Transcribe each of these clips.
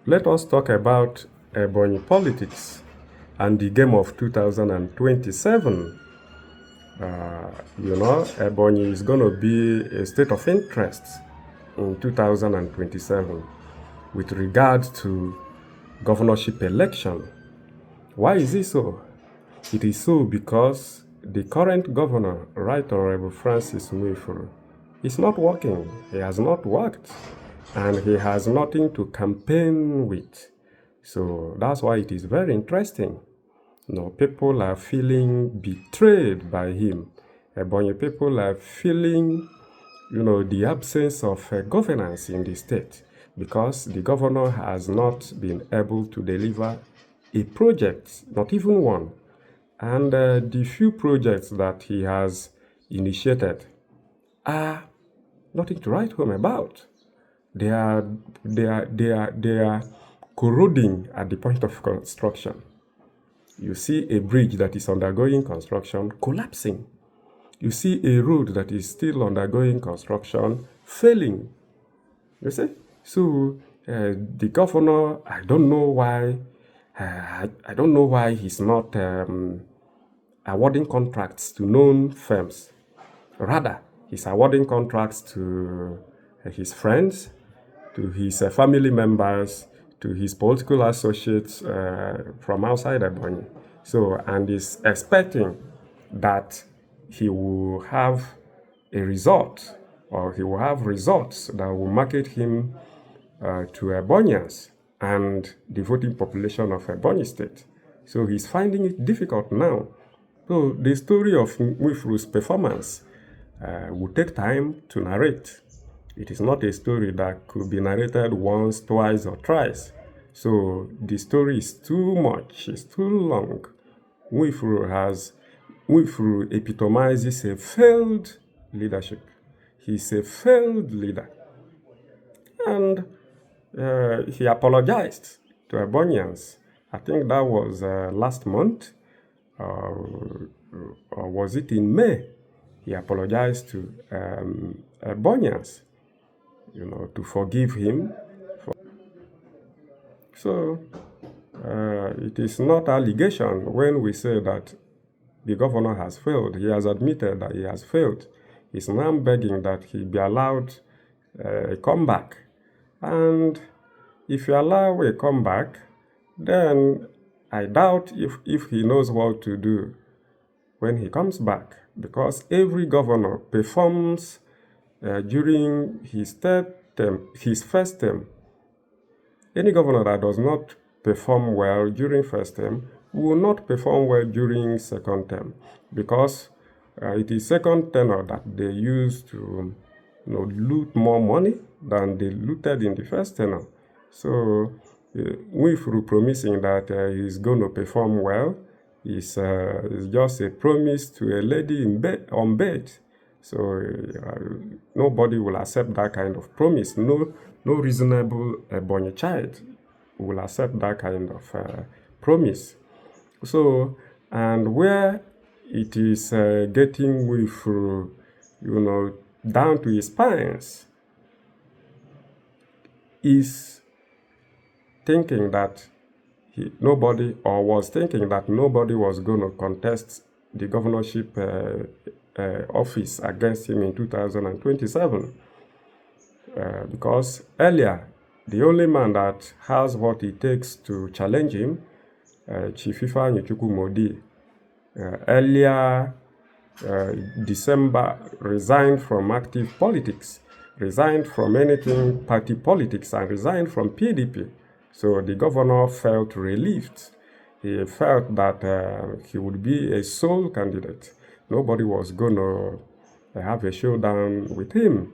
Let us talk about Ebonyi politics and the game of 2027. Ebonyi is going to be a state of interest in 2027 with regard to governorship election. Why is it so? It is so because the current governor, Right Honorable Francis Nwifuru, is not working. He has not worked, and he has nothing to campaign with. So that's why it is very interesting. People are feeling betrayed by him. Ebonyi people are feeling, the absence of governance in the state because the governor has not been able to deliver a project, not even one. And the few projects that he has initiated are nothing to write home about. They are corroding at the point of construction. You see a bridge that is undergoing construction collapsing. You see a road that is still undergoing construction failing. You see? So the governor, I don't know why. I don't know why he's not awarding contracts to known firms. Rather, he's awarding contracts to his friends, to his family members, to his political associates from outside Ebonyi. So, and is expecting that he will have a result, or he will have results that will market him to Ebonians and the voting population of Ebonyi State. So he's finding it difficult now. So the story of Nwifuru's performance will take time to narrate. It is not a story that could be narrated once, twice, or thrice. So the story is too much, it's too long. Nwifuru epitomizes a failed leadership. He's a failed leader. And he apologized to Ebonians. I think that was last month, or was it in May? He apologized to Ebonians, to forgive him. So it is not allegation when we say that the governor has failed. He has admitted that he has failed. He's now begging that he be allowed a comeback. And if you allow a comeback, then I doubt if he knows what to do when he comes back, because every governor performs during his first term. Any governor that does not perform well during first term will not perform well during second term, because it is second tenure that they use to loot more money than they looted in the first tenure. So Nwifuru promising that he's going to perform well is just a promise to a lady on bed. So nobody will accept that kind of promise. No reasonable Ebonyi child will accept that kind of promise. So, and where it is getting Nwifuru, down to his spines, is thinking that nobody was going to contest the governorship office against him in 2027. Because earlier, the only man that has what it takes to challenge him, Chief Ifeanyi Modi, earlier December resigned from active politics, resigned from anything party politics, and resigned from PDP. So the governor felt relieved. He felt that he would be a sole candidate. Nobody was going to have a showdown with him.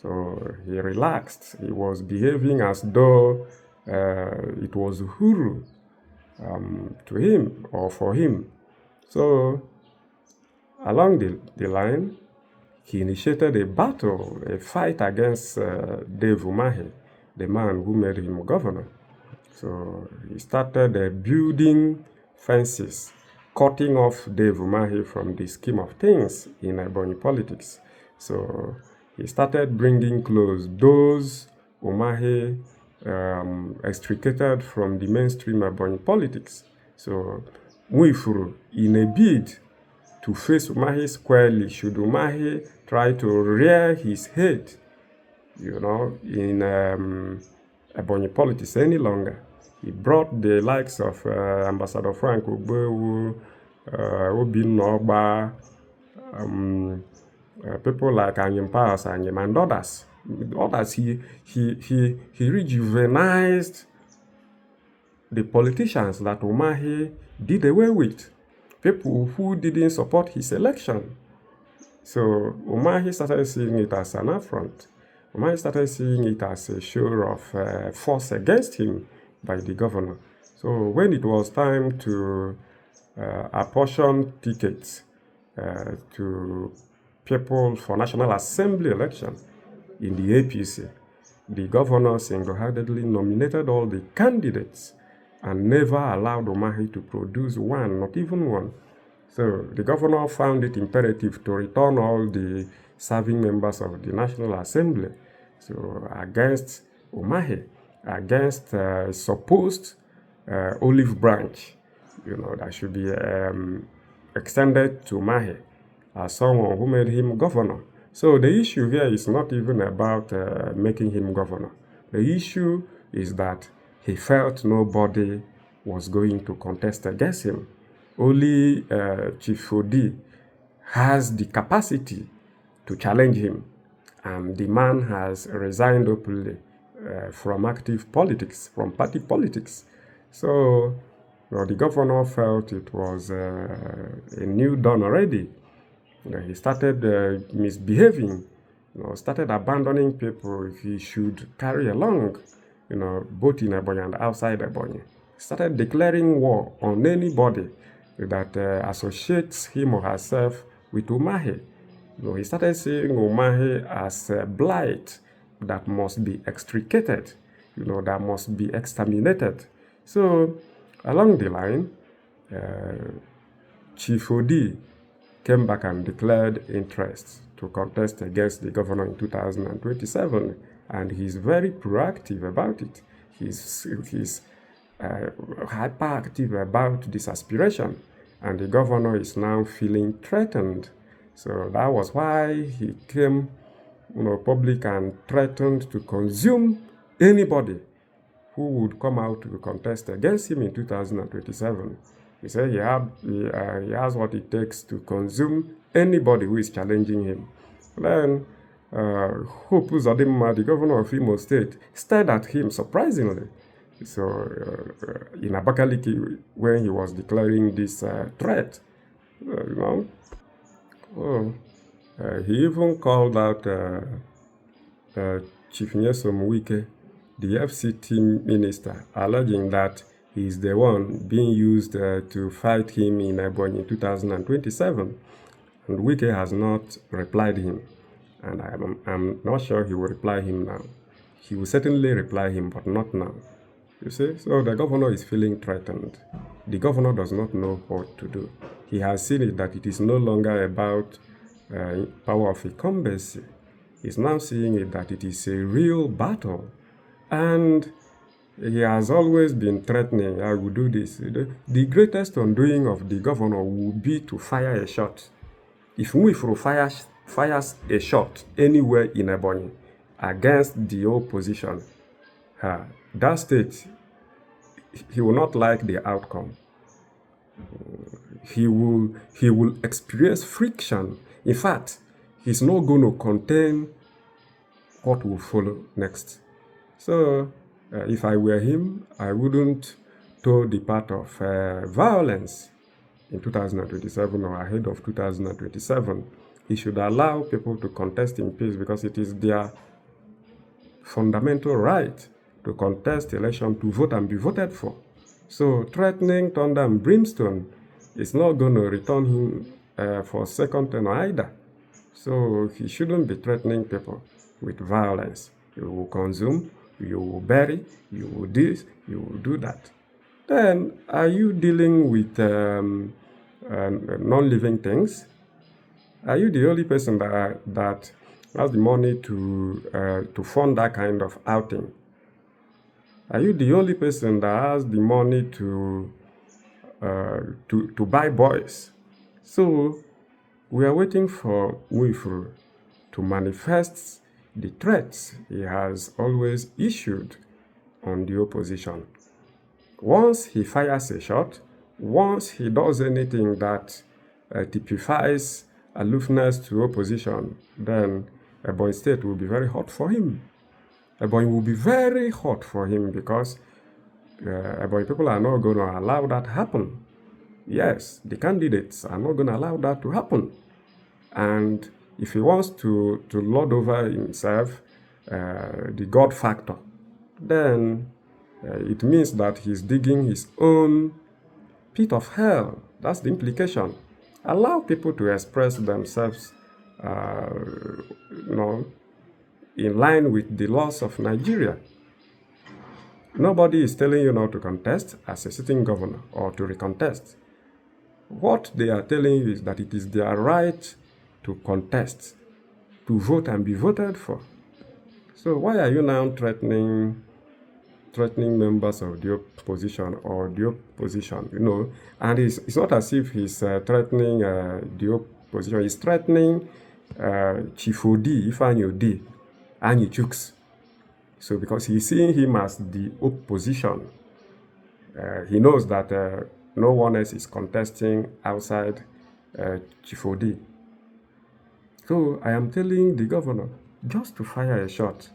So he relaxed. He was behaving as though it was Uhuru to him or for him. So along the line, he initiated a battle, a fight against Dave Umahi, the man who made him governor. So he started building fences, cutting off Dave Umahi from the scheme of things in Ebonyi politics. So he started bringing close those Umahi extricated from the mainstream Ebonyi politics. So Nwifuru, in a bid to face Umahi squarely, should Umahi try to rear his head, in Ebonyi politics any longer, he brought the likes of Ambassador Frank Ogbewu, Obinna Ogba, people like Anyim Powers, Anyim, and others. He rejuvenized the politicians that Umahi did away with, people who didn't support his election. So Umahi started seeing it as an affront. Umahi started seeing it as a show of force against him by the governor. So when it was time to apportion tickets to people for National Assembly election in the APC, the governor single-handedly nominated all the candidates and never allowed Umahi to produce one, not even one. So the governor found it imperative to return all the serving members of the National Assembly. So against Umahi, against supposed olive branch, that should be extended to Umahi as someone who made him governor. So the issue here is not even about making him governor. The issue is that he felt nobody was going to contest against him. Only Chief Odi has the capacity to challenge him, and the man has resigned openly from active politics, from party politics. So the governor felt it was a new dawn already. He started misbehaving, started abandoning people he should carry along, both in Ebonyi and outside Ebonyi. Started declaring war on anybody that associates him or herself with Umahi. He started seeing Umahi as a blight that must be extricated, that must be exterminated. So along the line, Chief Odi came back and declared interest to contest against the governor in 2027, and he's very proactive about it. He's hyperactive about this aspiration, and the governor is now feeling threatened. So that was why he came, public and threatened to consume anybody who would come out to contest against him in 2027. He said he has what it takes to consume anybody who is challenging him. Then Hope Uzodimma, the governor of Imo State, stared at him surprisingly. So in Abakaliki, when he was declaring this threat, he even called out Chief Nyesom Wike, the FCT minister, alleging that he is the one being used to fight him in Ebonyi in 2027. And Wike has not replied him. And I'm not sure he will reply him now. He will certainly reply him, but not now. You see? So the governor is feeling threatened. The governor does not know what to do. He has seen it that it is no longer about power of incumbency. He's now seeing it that it is a real battle. And he has always been threatening, I will do this. The greatest undoing of the governor will be to fire a shot. If Nwifuru fires a shot anywhere in Ebonyi against the opposition, that state, he will not like the outcome. He will experience friction. In fact, he's not going to contain what will follow next. So, if I were him, I wouldn't toe the path of violence in 2027 or ahead of 2027. He should allow people to contest in peace because it is their fundamental right to contest election, to vote and be voted for. So threatening thunder and brimstone is not going to return him for second term either. So he shouldn't be threatening people with violence. You will consume, you will bury, you will this, you will do that. Then are you dealing with non-living things? Are you the only person that has the money to fund that kind of outing? Are you the only person that has the money to buy boys? So we are waiting for Nwifuru to manifest the threats he has always issued on the opposition. Once he fires a shot, once he does anything that typifies aloofness to opposition, then Ebonyi State will be very hot for him. Ebonyi will be very hot for him because Ebonyi people are not going to allow that to happen. Yes, the candidates are not going to allow that to happen. And if he wants to lord over himself, the God factor, then it means that he's digging his own pit of hell. That's the implication. Allow people to express themselves, in line with the laws of Nigeria. Nobody is telling you not to contest as a sitting governor or to recontest. What they are telling you is that it is their right to contest, to vote and be voted for. So why are you now threatening members of the opposition or the opposition? And it's not as if he's threatening the opposition. He's threatening Chief Odi, Ifeanyi Odi, Anyi Chuks. So because he's seeing him as the opposition, he knows that no one else is contesting outside Chief Odi. So I am telling the governor just to fire a shot.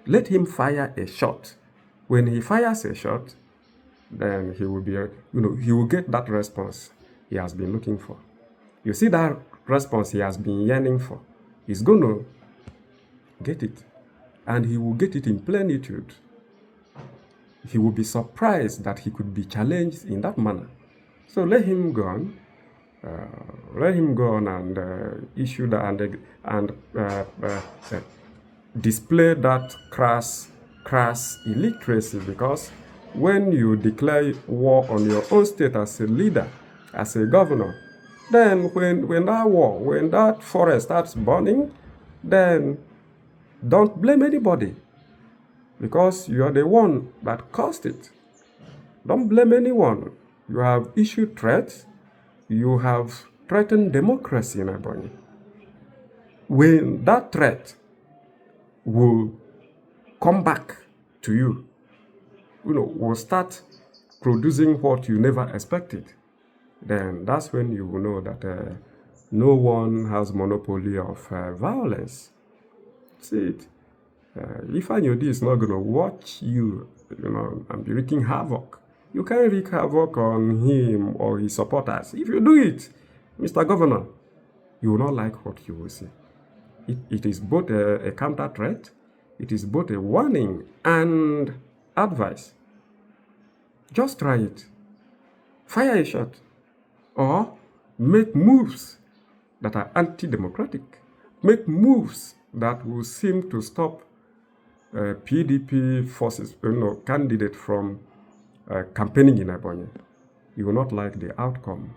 Let him fire a shot. When he fires a shot, then he will be, he will get that response he has been looking for. You see that response he has been yearning for. He's going to get it. And he will get it in plenitude. He will be surprised that he could be challenged in that manner. So let him go on. And issue that and display that crass illiteracy, because when you declare war on your own state as a leader, as a governor, then when that forest starts burning, then don't blame anybody, because you are the one that caused it. Don't blame anyone. You have issued threats. You have threatened democracy in Ebonyi. When that threat will come back to you, will start producing what you never expected, then that's when you will know that no one has monopoly of violence. See it. Ifeanyi Odi is not going to watch you, and be wreaking havoc. You can't wreak havoc on him or his supporters. If you do it, Mr. Governor, you will not like what you will see. It is both a counter threat, it is both a warning and advice. Just try it. Fire a shot. Or make moves that are anti-democratic. Make moves that will seem to stop PDP forces, candidate from campaigning in Ebonyi. You will not like the outcome.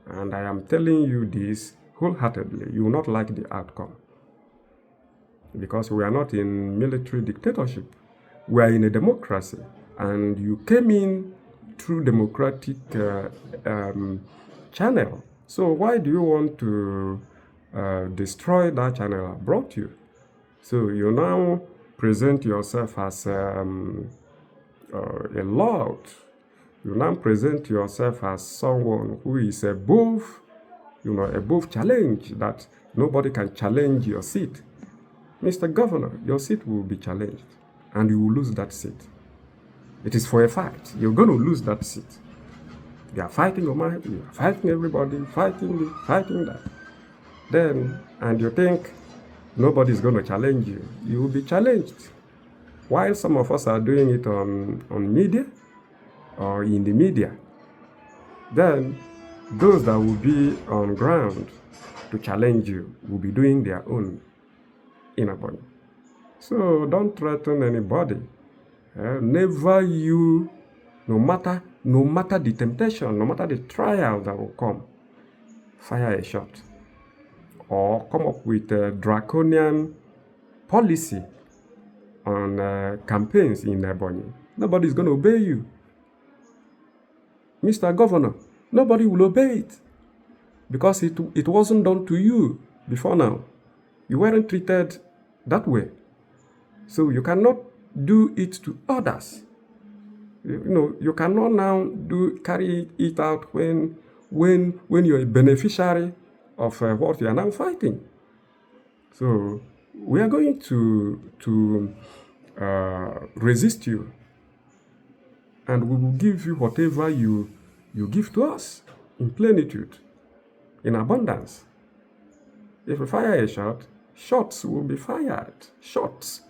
And I am telling you this wholeheartedly. You will not like the outcome. Because we are not in military dictatorship. We are in a democracy. And you came in through democratic channel. So why do you want to destroy that channel I brought you? So you now present yourself as a lord. You now present yourself as someone who is above, above challenge, that nobody can challenge your seat. Mr. Governor, your seat will be challenged and you will lose that seat. It is for a fact. You're going to lose that seat. You are fighting Omar, you are fighting everybody, fighting that. And you think nobody's going to challenge you. You will be challenged. While some of us are doing it on media or in the media, then those that will be on ground to challenge you will be doing their own in Ebonyi. So don't threaten anybody. Never you, no matter the temptation, no matter the trial that will come, fire a shot or come up with a draconian policy on campaigns in Ebonyi, nobody's going to obey you. Mr. Governor, nobody will obey it because it wasn't done to you before now. You weren't treated that way. So you cannot do it to others. You cannot now carry it out when you're a beneficiary of what you are now fighting. So we are going to resist you, and we will give you whatever you give to us in plenitude, in abundance. If we fire a shot, shots will be fired. Shots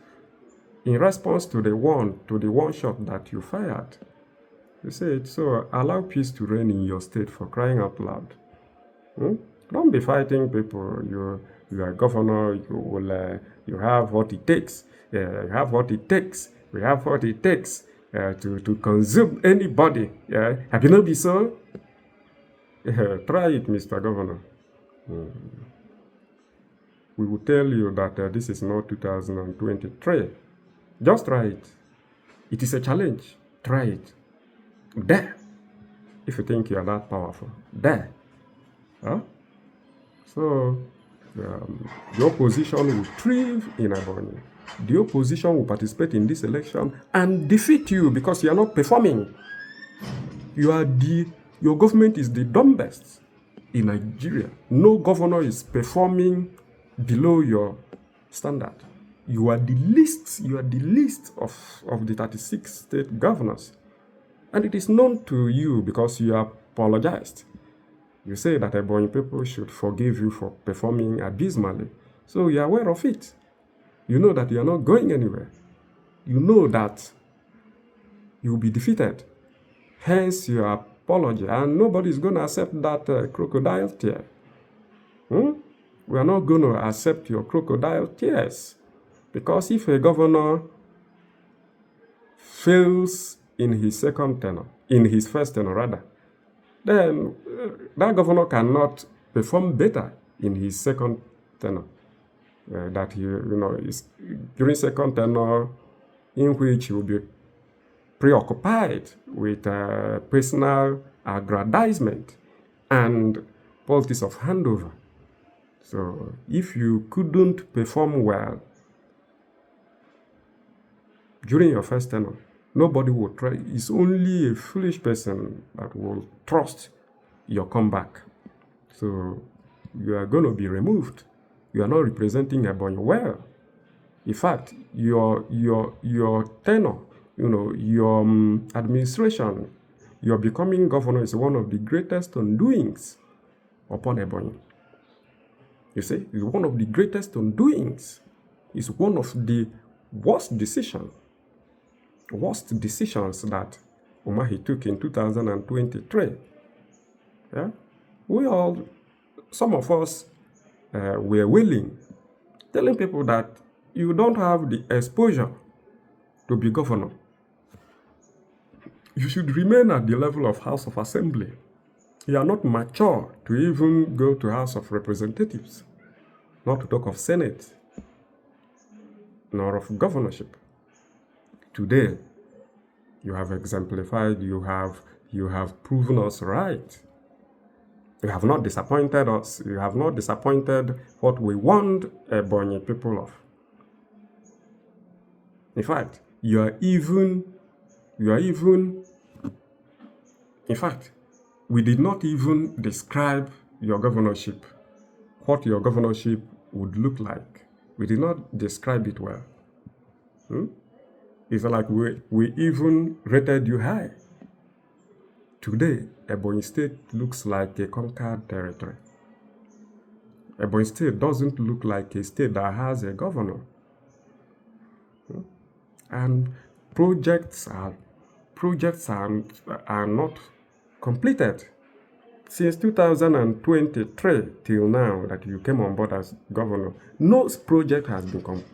in response to the one shot that you fired. You said, so allow peace to reign in your state, for crying out loud. Don't be fighting people. You are governor. You have what it takes. You have what it takes. We have what it takes to consume anybody. Have you not been so? Try it, Mr. Governor. We will tell you that this is not 2023. Just try it. It is a challenge. Try it. There. If you think you are that powerful. There. Huh? So, the opposition will thrive in Ebonyi. The opposition will participate in this election and defeat you because you are not performing. Your government is the dumbest in Nigeria. No governor is performing below your standard. You are the least of the 36 state governors. And it is known to you because you apologized. You say that Ebonyi people should forgive you for performing abysmally. So you are aware of it. You know that you are not going anywhere. You know that you will be defeated. Hence your apology. And nobody is going to accept that crocodile tear. We are not going to accept your crocodile tears. Because if a governor fails in his first tenure rather, then that governor cannot perform better in his second tenure. That is during second tenure, in which he will be preoccupied with personal aggrandizement and politics of handover. So if you couldn't perform well during your first tenure, nobody will try. It's only a foolish person that will trust your comeback. So you are going to be removed. You are not representing Ebonyi well. In fact, your tenure, your administration, your becoming governor is one of the greatest undoings upon Ebonyi. You see, it's one of the greatest undoings. It's one of the worst decisions that Umahi took in 2023. Yeah? Some of us were willing, telling people that you don't have the exposure to be governor. You should remain at the level of House of Assembly. You are not mature to even go to House of Representatives, not to talk of Senate, nor of governorship. Today, you have exemplified, you have proven us right. You have not disappointed us. You have not disappointed what we want Ebonyi people of. In fact, in fact, we did not even describe your governorship, what your governorship would look like. We did not describe it well. It's like we even rated you high. Today, Ebonyi State looks like a conquered territory. Ebonyi State doesn't look like a state that has a governor. And projects are not completed. Since 2023 till now that you came on board as governor, no project has been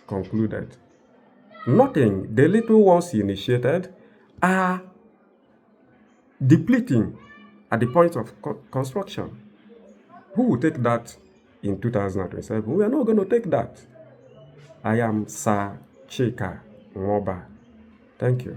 concluded. Nothing. The little ones initiated are depleting at the point of construction. Who will take that in 2027? We are not going to take that. I am Sir Chika Nwoba. Thank you.